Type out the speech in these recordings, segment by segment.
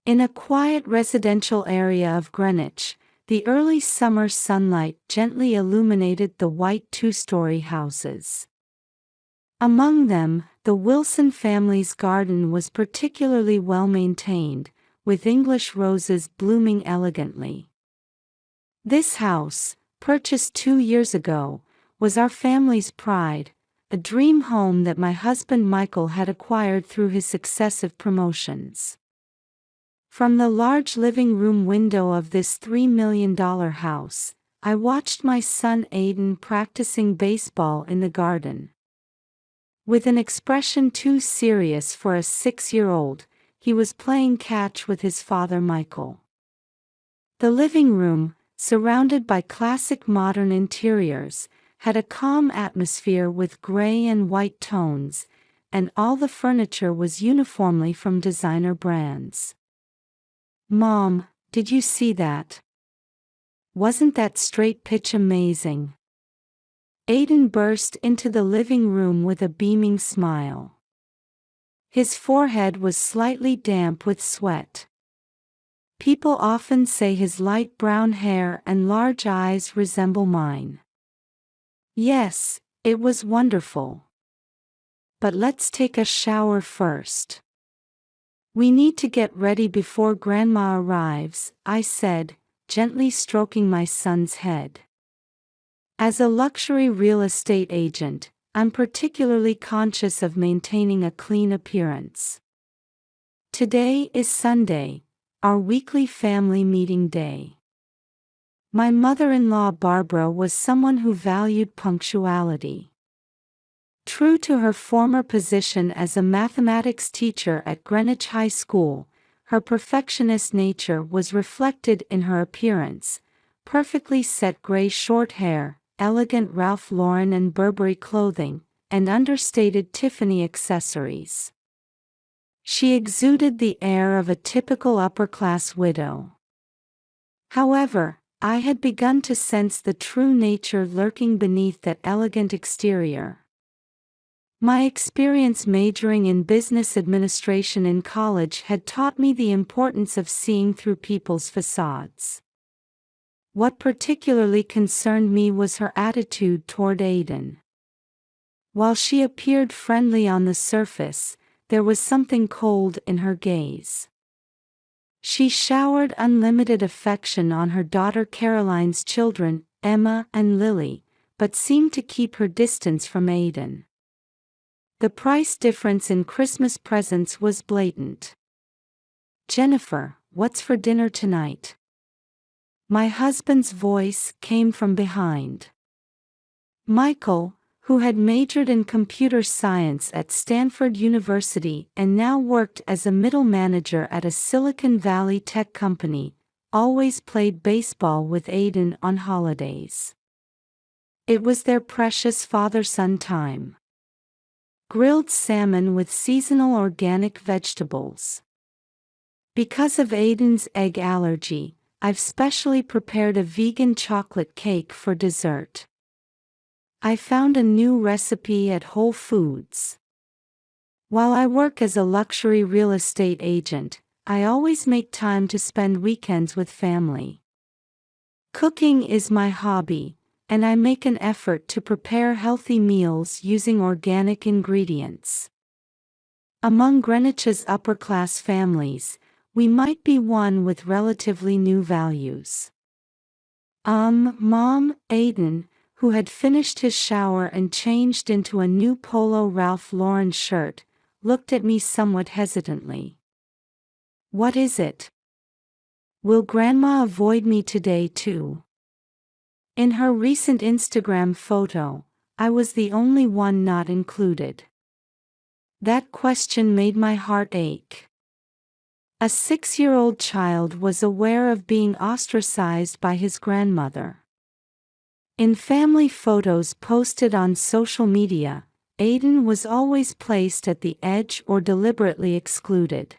In a quiet residential area of Greenwich, the early summer sunlight gently illuminated the white two-story houses. Among them, the Wilson family's garden was particularly well maintained, with English roses blooming elegantly. This house, purchased 2 years ago, was our family's pride, a dream home that my husband Michael had acquired through his successive promotions. From the large living room window of this $3 million house, I watched my son Aiden practicing baseball in the garden. With an expression too serious for a 6-year-old, he was playing catch with his father Michael. The living room, surrounded by classic modern interiors, had a calm atmosphere with gray and white tones, and all the furniture was uniformly from designer brands. "Mom, did you see that? Wasn't that straight pitch amazing?" Aiden burst into the living room with a beaming smile. His forehead was slightly damp with sweat. "People often say his light brown hair and large eyes resemble mine." "Yes, it was wonderful. But let's take a shower first. We need to get ready before Grandma arrives," I said, gently stroking my son's head. As a luxury real estate agent, I'm particularly conscious of maintaining a clean appearance. Today is Sunday, our weekly family meeting day. My mother-in-law Barbara was someone who valued punctuality. True to her former position as a mathematics teacher at Greenwich High School, her perfectionist nature was reflected in her appearance: perfectly set gray short hair, elegant Ralph Lauren and Burberry clothing, and understated Tiffany accessories. She exuded the air of a typical upper-class widow. However, I had begun to sense the true nature lurking beneath that elegant exterior. My experience majoring in business administration in college had taught me the importance of seeing through people's facades. What particularly concerned me was her attitude toward Aiden. While she appeared friendly on the surface, there was something cold in her gaze. She showered unlimited affection on her daughter Caroline's children, Emma and Lily, but seemed to keep her distance from Aiden. The price difference in Christmas presents was blatant. "Jennifer, what's for dinner tonight?" My husband's voice came from behind. Michael, who had majored in computer science at Stanford University and now worked as a middle manager at a Silicon Valley tech company, always played baseball with Aiden on holidays. It was their precious father-son time. Grilled salmon with seasonal organic vegetables. Because of Aiden's egg allergy, I've specially prepared a vegan chocolate cake for dessert. I found a new recipe at Whole Foods. While I work as a luxury real estate agent, I always make time to spend weekends with family. Cooking is my hobby, and I make an effort to prepare healthy meals using organic ingredients. Among Greenwich's upper-class families, we might be one with relatively new values. Mom," Aiden, who had finished his shower and changed into a new polo Ralph Lauren shirt, looked at me somewhat hesitantly. "What is it? Will Grandma avoid me today too?" In her recent Instagram photo, I was the only one not included. That question made my heart ache. A 6-year-old child was aware of being ostracized by his grandmother. In family photos posted on social media, Aiden was always placed at the edge or deliberately excluded.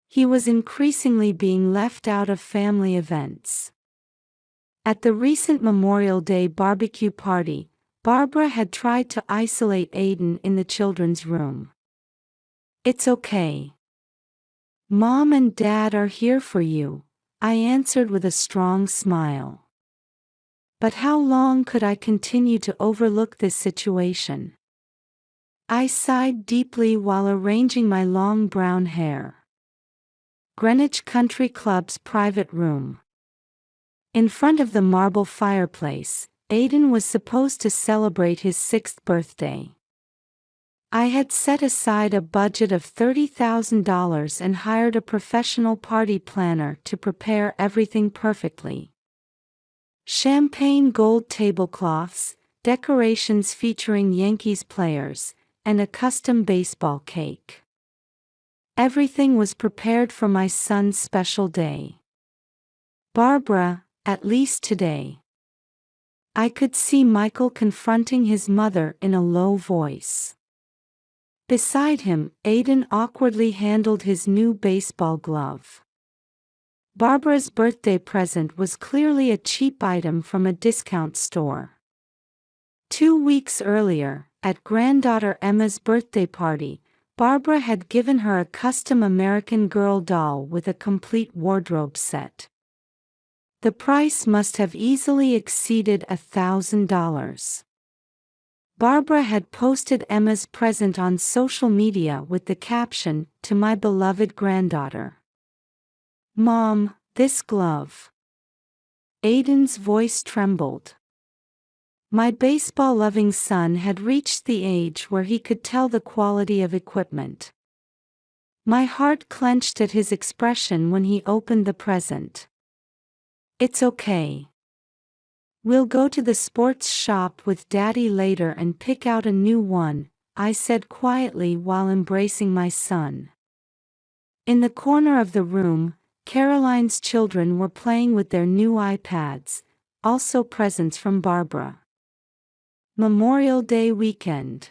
He was increasingly being left out of family events. At the recent Memorial Day barbecue party, Barbara had tried to isolate Aiden in the children's room. "It's okay. "Mom and Dad are here for you," I answered with a strong smile. But how long could I continue to overlook this situation? I sighed deeply while arranging my long brown hair. Greenwich Country Club's private room. In front of the marble fireplace, Aidan was supposed to celebrate his 6th birthday. I had set aside a budget of $30,000 and hired a professional party planner to prepare everything perfectly. Champagne gold tablecloths, decorations featuring Yankees players, and a custom baseball cake. Everything was prepared for my son's special day. Barbara, at least today. I could see Michael confronting his mother in a low voice. Beside him, Aidan awkwardly handled his new baseball glove. Barbara's birthday present was clearly a cheap item from a discount store. 2 weeks earlier, at granddaughter Emma's birthday party, Barbara had given her a custom American Girl doll with a complete wardrobe set. The price must have easily exceeded $1,000. Barbara had posted Emma's present on social media with the caption, "To my beloved granddaughter. Mom, this glove." Aidan's voice trembled. My baseball-loving son had reached the age where he could tell the quality of equipment. My heart clenched at his expression when he opened the present. "It's okay. We'll go to the sports shop with Daddy later and pick out a new one," I said quietly while embracing my son. In the corner of the room, Caroline's children were playing with their new iPads, also presents from Barbara. Memorial Day weekend.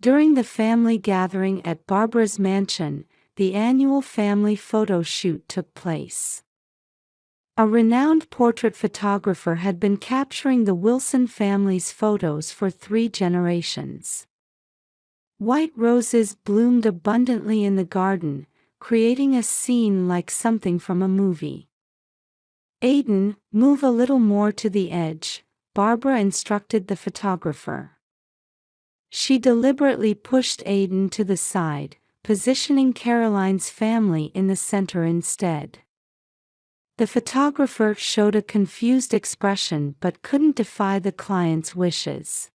During the family gathering at Barbara's mansion, the annual family photo shoot took place. A renowned portrait photographer had been capturing the Wilson family's photos for 3 generations. White roses bloomed abundantly in the garden, creating a scene like something from a movie. "Aidan, move a little more to the edge," Barbara instructed the photographer. She deliberately pushed Aidan to the side, positioning Caroline's family in the center instead. The photographer showed a confused expression but couldn't defy the client's wishes.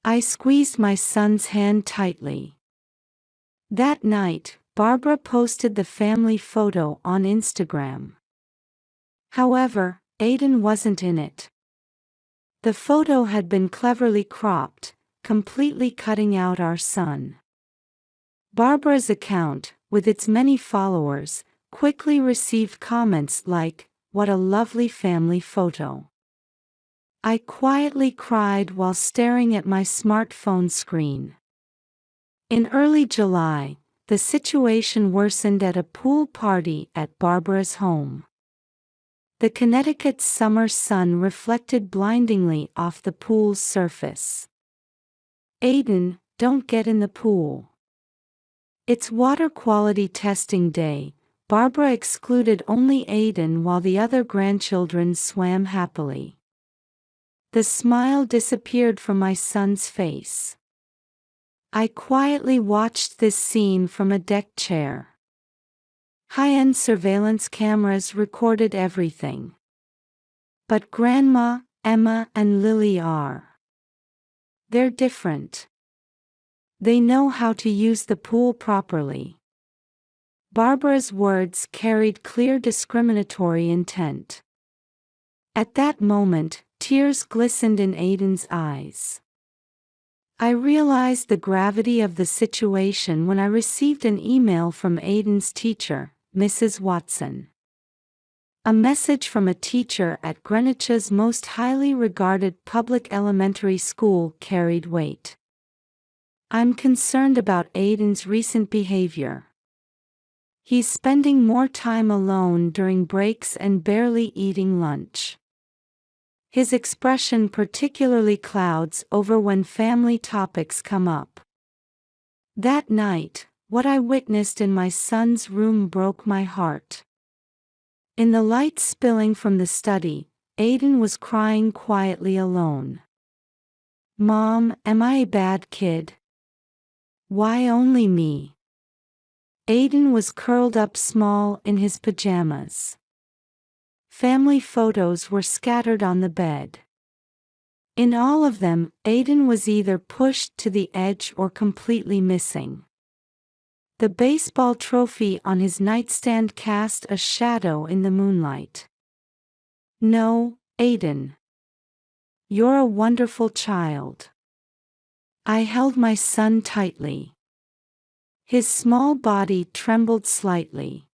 I squeezed my son's hand tightly. That night, Barbara posted the family photo on Instagram. However, Aidan wasn't in it. The photo had been cleverly cropped, completely cutting out our son. Barbara's account, with its many followers, quickly received comments like, "What a lovely family photo." I quietly cried while staring at my smartphone screen. In early July, the situation worsened at a pool party at Barbara's home. The Connecticut summer sun reflected blindingly off the pool's surface. "Aidan, don't get in the pool. It's water quality testing day." Barbara excluded only Aidan while the other grandchildren swam happily. The smile disappeared from my son's face. I quietly watched this scene from a deck chair. High-end surveillance cameras recorded everything. But Grandma, Emma, and Lily are. They're different. They know how to use the pool properly. Barbara's words carried clear discriminatory intent. At that moment, tears glistened in Aidan's eyes. I realized the gravity of the situation when I received an email from Aidan's teacher, Mrs. Watson. A message from a teacher at Greenwich's most highly regarded public elementary school carried weight. "I'm concerned about Aidan's recent behavior. He's spending more time alone during breaks and barely eating lunch. His expression particularly clouds over when family topics come up." That night, what I witnessed in my son's room broke my heart. In the light spilling from the study, Aiden was crying quietly alone. "Mom, am I a bad kid? Why only me?" Aiden was curled up small in his pajamas. Family photos were scattered on the bed. In all of them, Aiden was either pushed to the edge or completely missing. The baseball trophy on his nightstand cast a shadow in the moonlight. "No, Aiden. You're a wonderful child." I held my son tightly. His small body trembled slightly.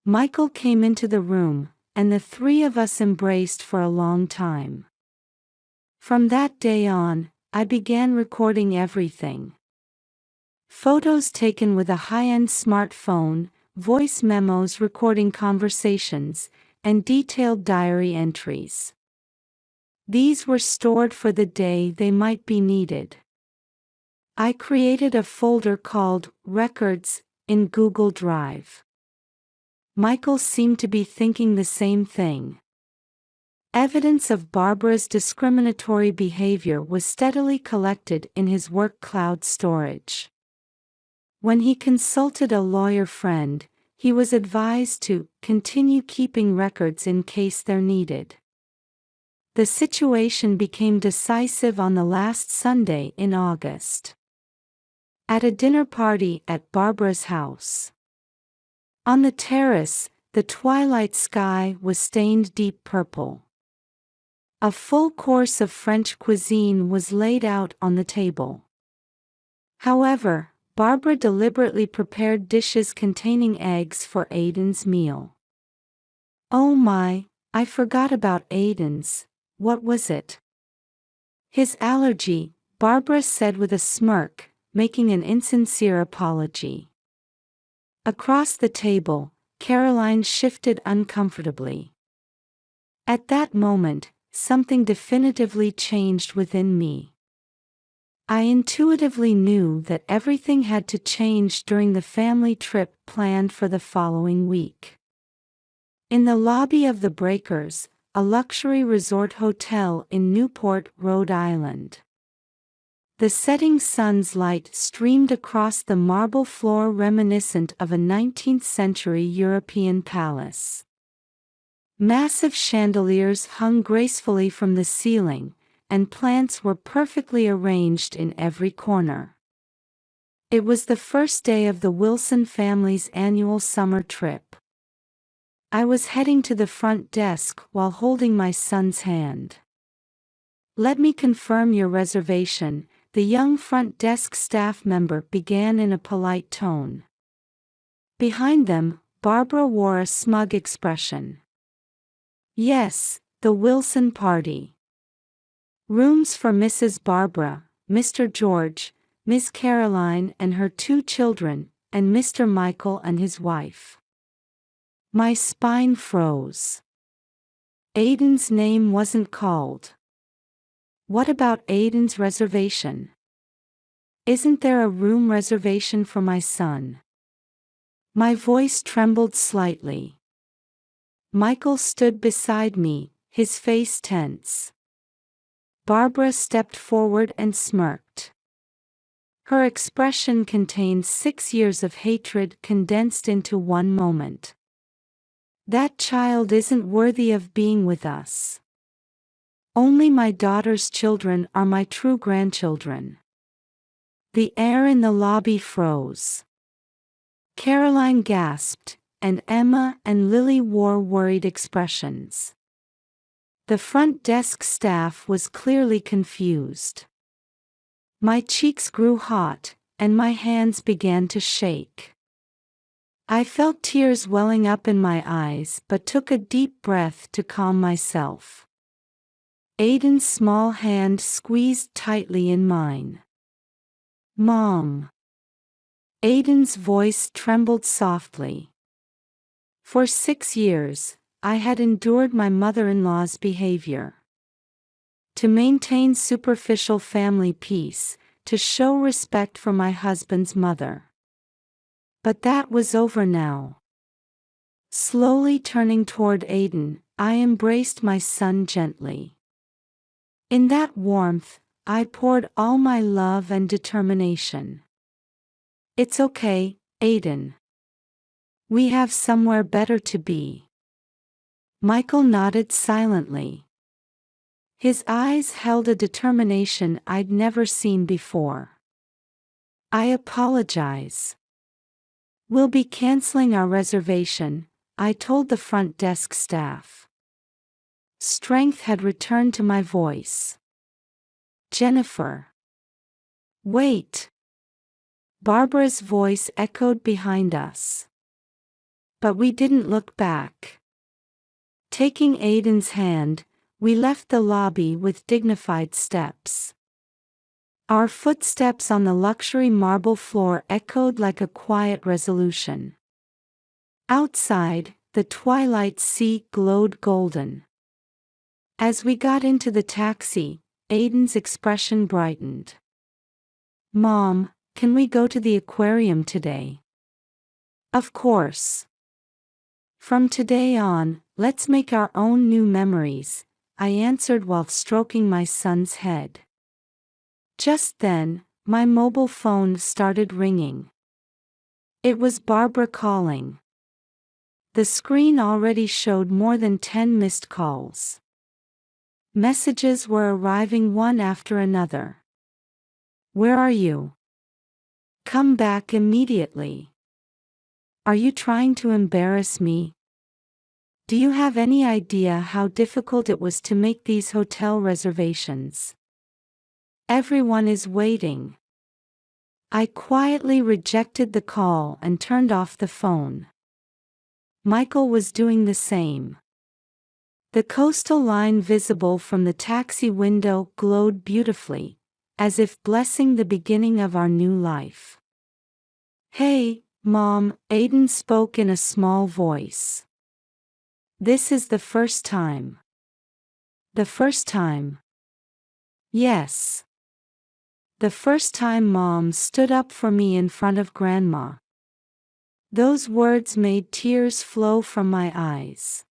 Michael came into the room, and the three of us embraced for a long time. From that day on, I began recording everything. Photos taken with a high-end smartphone, voice memos recording conversations, and detailed diary entries. These were stored for the day they might be needed. I created a folder called Records in Google Drive. Michael seemed to be thinking the same thing. Evidence of Barbara's discriminatory behavior was steadily collected in his work cloud storage. When he consulted a lawyer friend, he was advised to continue keeping records in case they're needed. The situation became decisive on the last Sunday in August. At a dinner party at Barbara's house. On the terrace, the twilight sky was stained deep purple. A full course of French cuisine was laid out on the table. However, Barbara deliberately prepared dishes containing eggs for Aiden's meal. "Oh my, I forgot about Aiden's. What was it?" "His allergy," Barbara said with a smirk, making an insincere apology. Across the table, Caroline shifted uncomfortably. At that moment, something definitively changed within me. I intuitively knew that everything had to change during the family trip planned for the following week. In the lobby of the Breakers, a luxury resort hotel in Newport, Rhode Island. The setting sun's light streamed across the marble floor reminiscent of a 19th-century European palace. Massive chandeliers hung gracefully from the ceiling, and plants were perfectly arranged in every corner. It was the first day of the Wilson family's annual summer trip. I was heading to the front desk while holding my son's hand. "Let me confirm your reservation," the young front desk staff member began in a polite tone. Behind them, Barbara wore a smug expression. "Yes, the Wilson party. Rooms for Mrs. Barbara, Mr. George, Miss Caroline and her 2 children, and Mr. Michael and his wife." My spine froze. Aiden's name wasn't called. What about Aiden's reservation? Isn't there a room reservation for my son? My voice trembled slightly. Michael stood beside me, his face tense. Barbara stepped forward and smirked. Her expression contained 6 years of hatred condensed into one moment. "That child isn't worthy of being with us. Only my daughter's children are my true grandchildren." The air in the lobby froze. Caroline gasped, and Emma and Lily wore worried expressions. The front desk staff was clearly confused. My cheeks grew hot, and my hands began to shake. I felt tears welling up in my eyes but took a deep breath to calm myself. Aiden's small hand squeezed tightly in mine. "Mom." Aiden's voice trembled softly. For 6 years, I had endured my mother-in-law's behavior. To maintain superficial family peace, to show respect for my husband's mother. But that was over now. Slowly turning toward Aiden, I embraced my son gently. In that warmth, I poured all my love and determination. It's okay, Aiden. We have somewhere better to be. Michael nodded silently. His eyes held a determination I'd never seen before. I apologize. We'll be canceling our reservation, I told the front desk staff. Strength had returned to my voice. Jennifer. Wait. Barbara's voice echoed behind us. But we didn't look back. Taking Aiden's hand, we left the lobby with dignified steps. Our footsteps on the luxury marble floor echoed like a quiet resolution. Outside, the twilight sea glowed golden. As we got into the taxi, Aiden's expression brightened. Mom, can we go to the aquarium today? Of course. From today on, let's make our own new memories, I answered while stroking my son's head. Just then, my mobile phone started ringing. It was Barbara calling. The screen already showed more than 10 missed calls. Messages were arriving one after another. Where are you? Come back immediately. Are you trying to embarrass me? Do you have any idea how difficult it was to make these hotel reservations? Everyone is waiting. I quietly rejected the call and turned off the phone. Michael was doing the same. The coastal line visible from the taxi window glowed beautifully, as if blessing the beginning of our new life. Hey, Mom, Aiden spoke in a small voice. This is the first time. The first time. Yes. The first time Mom stood up for me in front of Grandma. Those words made tears flow from my eyes.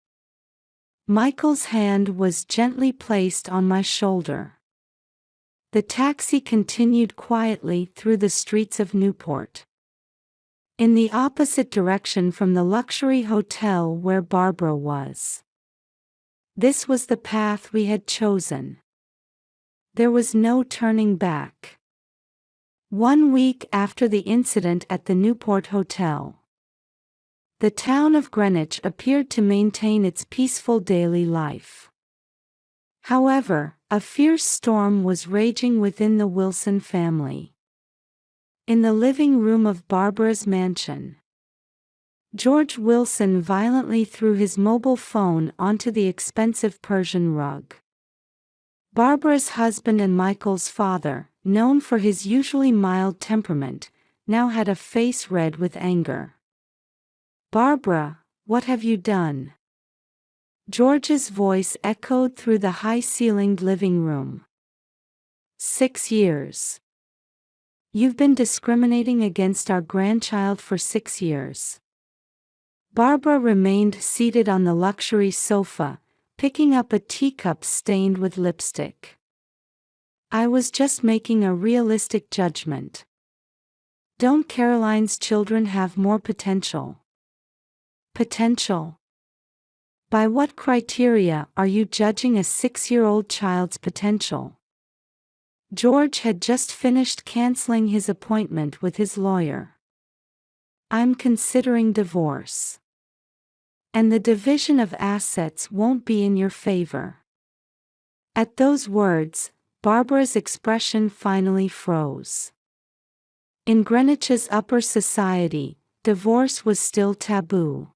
Michael's hand was gently placed on my shoulder. The taxi continued quietly through the streets of Newport. In the opposite direction from the luxury hotel where Barbara was. This was the path we had chosen. There was no turning back. 1 week after the incident at the Newport Hotel, the town of Greenwich appeared to maintain its peaceful daily life. However, a fierce storm was raging within the Wilson family. In the living room of Barbara's mansion, George Wilson violently threw his mobile phone onto the expensive Persian rug. Barbara's husband and Michael's father, known for his usually mild temperament, now had a face red with anger. Barbara, what have you done? George's voice echoed through the high-ceilinged living room. 6 years. You've been discriminating against our grandchild for 6 years. Barbara remained seated on the luxury sofa, picking up a teacup stained with lipstick. I was just making a realistic judgment. Don't Caroline's children have more potential? Potential? By what criteria are you judging a 6-year-old child's potential? George had just finished canceling his appointment with his lawyer. I'm considering divorce. And the division of assets won't be in your favor. At those words, Barbara's expression finally froze. In Greenwich's upper society, divorce was still taboo.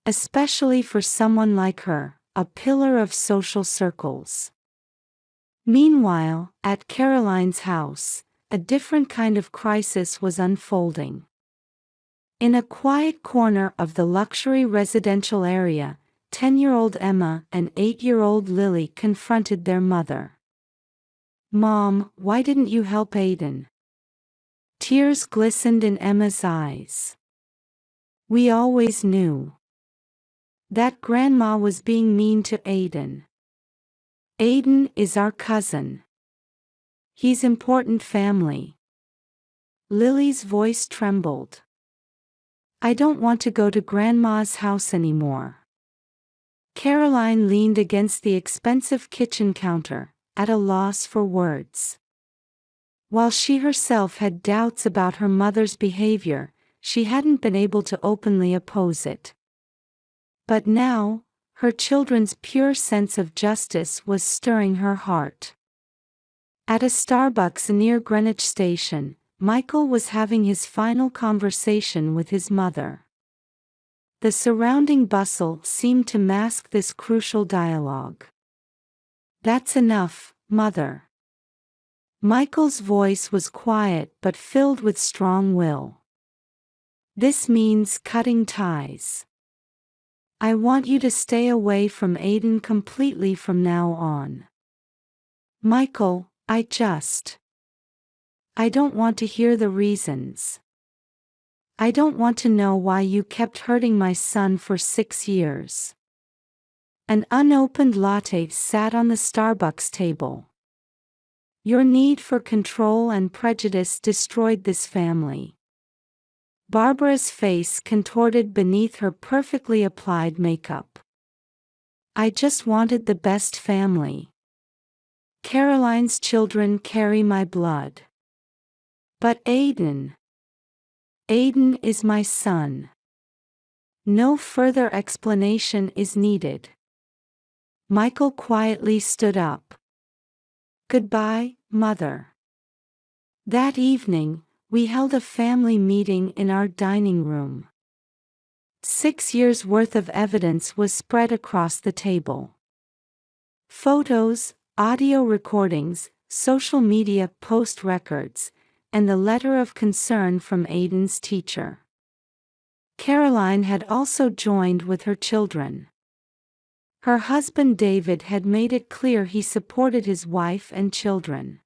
Especially for someone like her, a pillar of social circles. Meanwhile, at Caroline's house, a different kind of crisis was unfolding. In a quiet corner of the luxury residential area, 10-year-old Emma and 8-year-old Lily confronted their mother. Mom, why didn't you help Aiden? Tears glistened in Emma's eyes. We always knew that Grandma was being mean to Aiden. Aiden is our cousin. He's important family. Lily's voice trembled. I don't want to go to Grandma's house anymore. Caroline leaned against the expensive kitchen counter, at a loss for words. While she herself had doubts about her mother's behavior, she hadn't been able to openly oppose it. But now, her children's pure sense of justice was stirring her heart. At a Starbucks near Greenwich Station, Michael was having his final conversation with his mother. The surrounding bustle seemed to mask this crucial dialogue. That's enough, Mother. Michael's voice was quiet but filled with strong will. This means cutting ties. I want you to stay away from Aiden completely from now on. Michael, I don't want to hear the reasons. I don't want to know why you kept hurting my son for 6 years. An unopened latte sat on the Starbucks table. Your need for control and prejudice destroyed this family. Barbara's face contorted beneath her perfectly applied makeup. I just wanted the best family. Caroline's children carry my blood. But Aiden is my son. No further explanation is needed. Michael quietly stood up. Goodbye, Mother. That evening, we held a family meeting in our dining room. 6 years' worth of evidence was spread across the table. Photos, audio recordings, social media post records, and the letter of concern from Aiden's teacher. Caroline had also joined with her children. Her husband David had made it clear he supported his wife and children.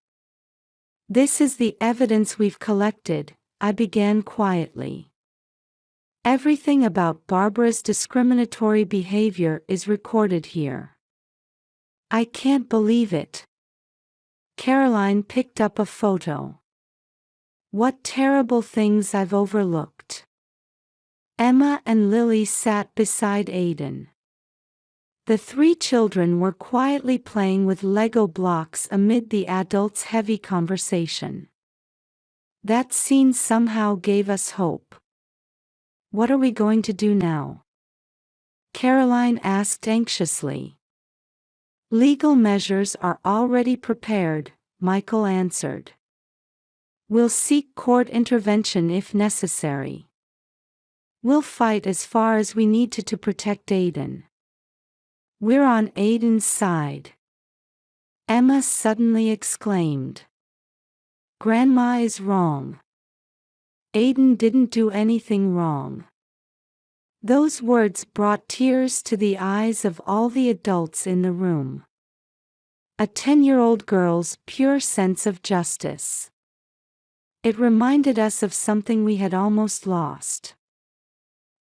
This is the evidence we've collected, I began quietly. Everything about Barbara's discriminatory behavior is recorded here. I can't believe it. Caroline picked up a photo. What terrible things I've overlooked. Emma and Lily sat beside Aiden. The 3 children were quietly playing with Lego blocks amid the adults' heavy conversation. That scene somehow gave us hope. What are we going to do now? Caroline asked anxiously. Legal measures are already prepared, Michael answered. We'll seek court intervention if necessary. We'll fight as far as we need to protect Aiden. We're on Aiden's side. Emma suddenly exclaimed. Grandma is wrong. Aiden didn't do anything wrong. Those words brought tears to the eyes of all the adults in the room. A 10-year-old girl's pure sense of justice. It reminded us of something we had almost lost.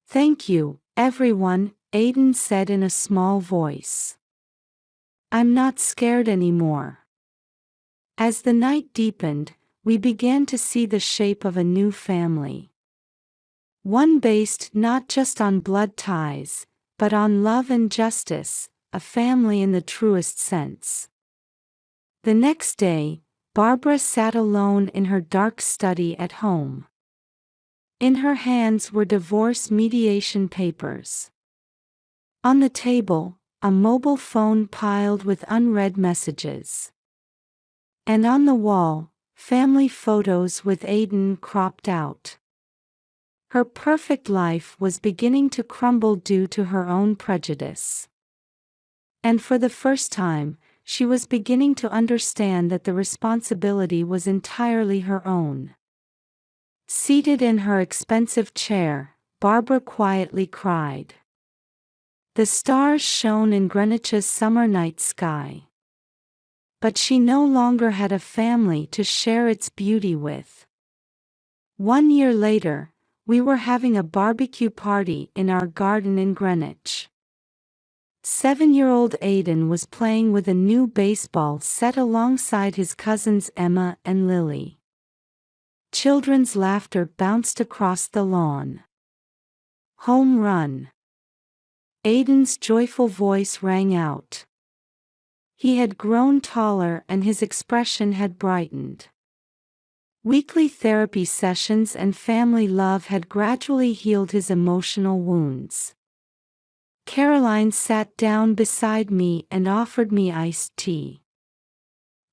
Thank you, everyone, Aiden said in a small voice. I'm not scared anymore. As the night deepened, we began to see the shape of a new family. One based not just on blood ties, but on love and justice, a family in the truest sense. The next day, Barbara sat alone in her dark study at home. In her hands were divorce mediation papers. On the table, a mobile phone piled with unread messages. And on the wall, family photos with Aiden cropped out. Her perfect life was beginning to crumble due to her own prejudice. And for the first time, she was beginning to understand that the responsibility was entirely her own. Seated in her expensive chair, Barbara quietly cried. The stars shone in Greenwich's summer night sky. But she no longer had a family to share its beauty with. 1 year later, we were having a barbecue party in our garden in Greenwich. 7-year-old Aiden was playing with a new baseball set alongside his cousins Emma and Lily. Children's laughter bounced across the lawn. Home run! Aiden's joyful voice rang out. He had grown taller and his expression had brightened. Weekly therapy sessions and family love had gradually healed his emotional wounds. Caroline sat down beside me and offered me iced tea.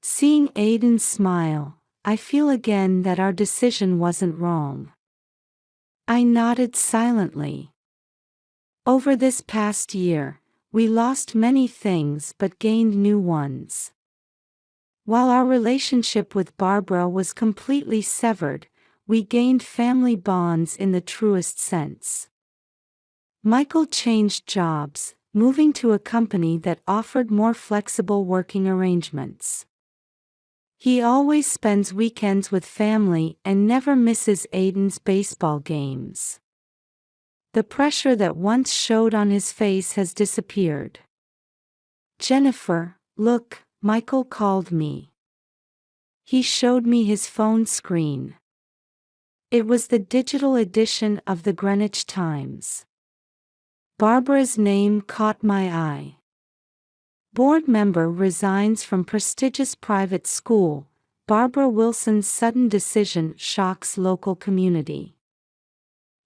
Seeing Aiden smile, I feel again that our decision wasn't wrong. I nodded silently. Over this past year, we lost many things but gained new ones. While our relationship with Barbara was completely severed, we gained family bonds in the truest sense. Michael changed jobs, moving to a company that offered more flexible working arrangements. He always spends weekends with family and never misses Aiden's baseball games. The pressure that once showed on his face has disappeared. "Jennifer, look," Michael called me. He showed me his phone screen. It was the digital edition of the Greenwich Times. Barbara's name caught my eye. Board member resigns from prestigious private school. Barbara Wilson's sudden decision shocks local community.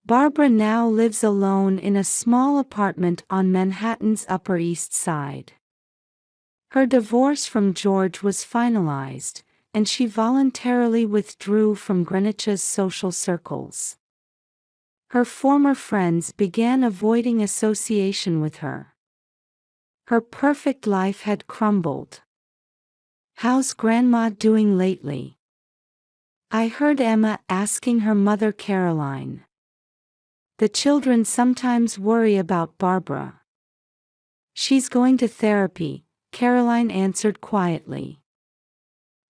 Barbara now lives alone in a small apartment on Manhattan's Upper East Side. Her divorce from George was finalized, and she voluntarily withdrew from Greenwich's social circles. Her former friends began avoiding association with her. Her perfect life had crumbled. "How's Grandma doing lately?" I heard Emma asking her mother Caroline. "The children sometimes worry about Barbara." "She's going to therapy," Caroline answered quietly.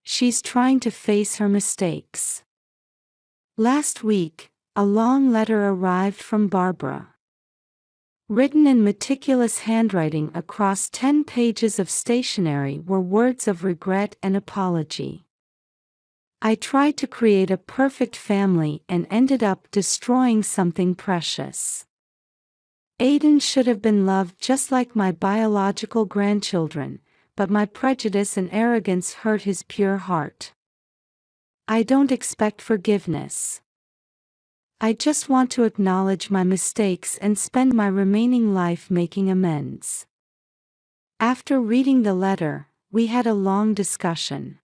"She's trying to face her mistakes." Last week, a long letter arrived from Barbara. Written in meticulous handwriting across 10 pages of stationery were words of regret and apology. "I tried to create a perfect family and ended up destroying something precious. Aiden should have been loved just like my biological grandchildren, but my prejudice and arrogance hurt his pure heart. I don't expect forgiveness. I just want to acknowledge my mistakes and spend my remaining life making amends." After reading the letter, we had a long discussion.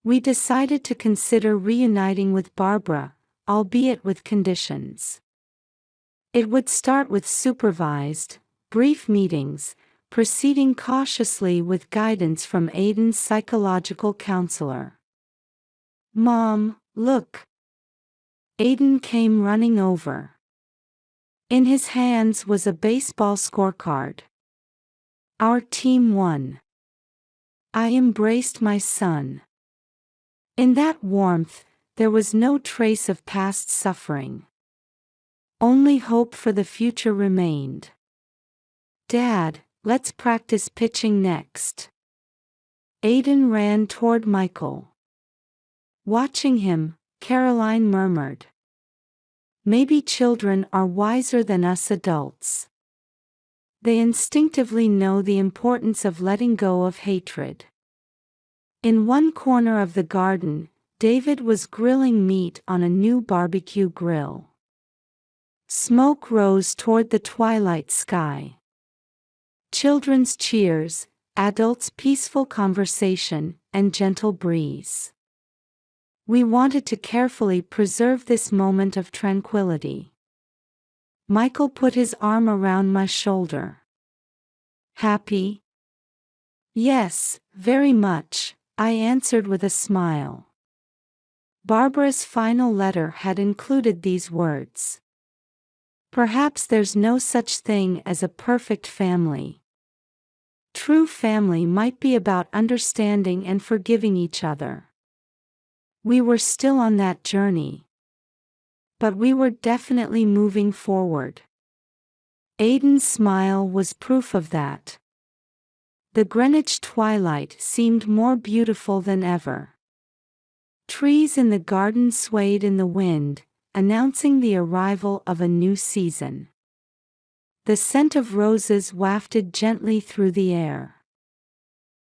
We decided to consider reuniting with Barbara, albeit with conditions. It would start with supervised, brief meetings, proceeding cautiously with guidance from Aiden's psychological counselor. "Mom, look." Aiden came running over. In his hands was a baseball scorecard. Our team won. I embraced my son. In that warmth, there was no trace of past suffering. Only hope for the future remained. "Dad, let's practice pitching next." Aiden ran toward Michael. Watching him, Caroline murmured, "Maybe children are wiser than us adults. They instinctively know the importance of letting go of hatred." In one corner of the garden, David was grilling meat on a new barbecue grill. Smoke rose toward the twilight sky. Children's cheers, adults' peaceful conversation, and gentle breeze. We wanted to carefully preserve this moment of tranquility. Michael put his arm around my shoulder. "Happy?" "Yes, very much," I answered with a smile. Barbara's final letter had included these words. "Perhaps there's no such thing as a perfect family. True family might be about understanding and forgiving each other." We were still on that journey. but we were definitely moving forward. Aidan's smile was proof of that. The Greenwich twilight seemed more beautiful than ever. Trees in the garden swayed in the wind, announcing the arrival of a new season. The scent of roses wafted gently through the air.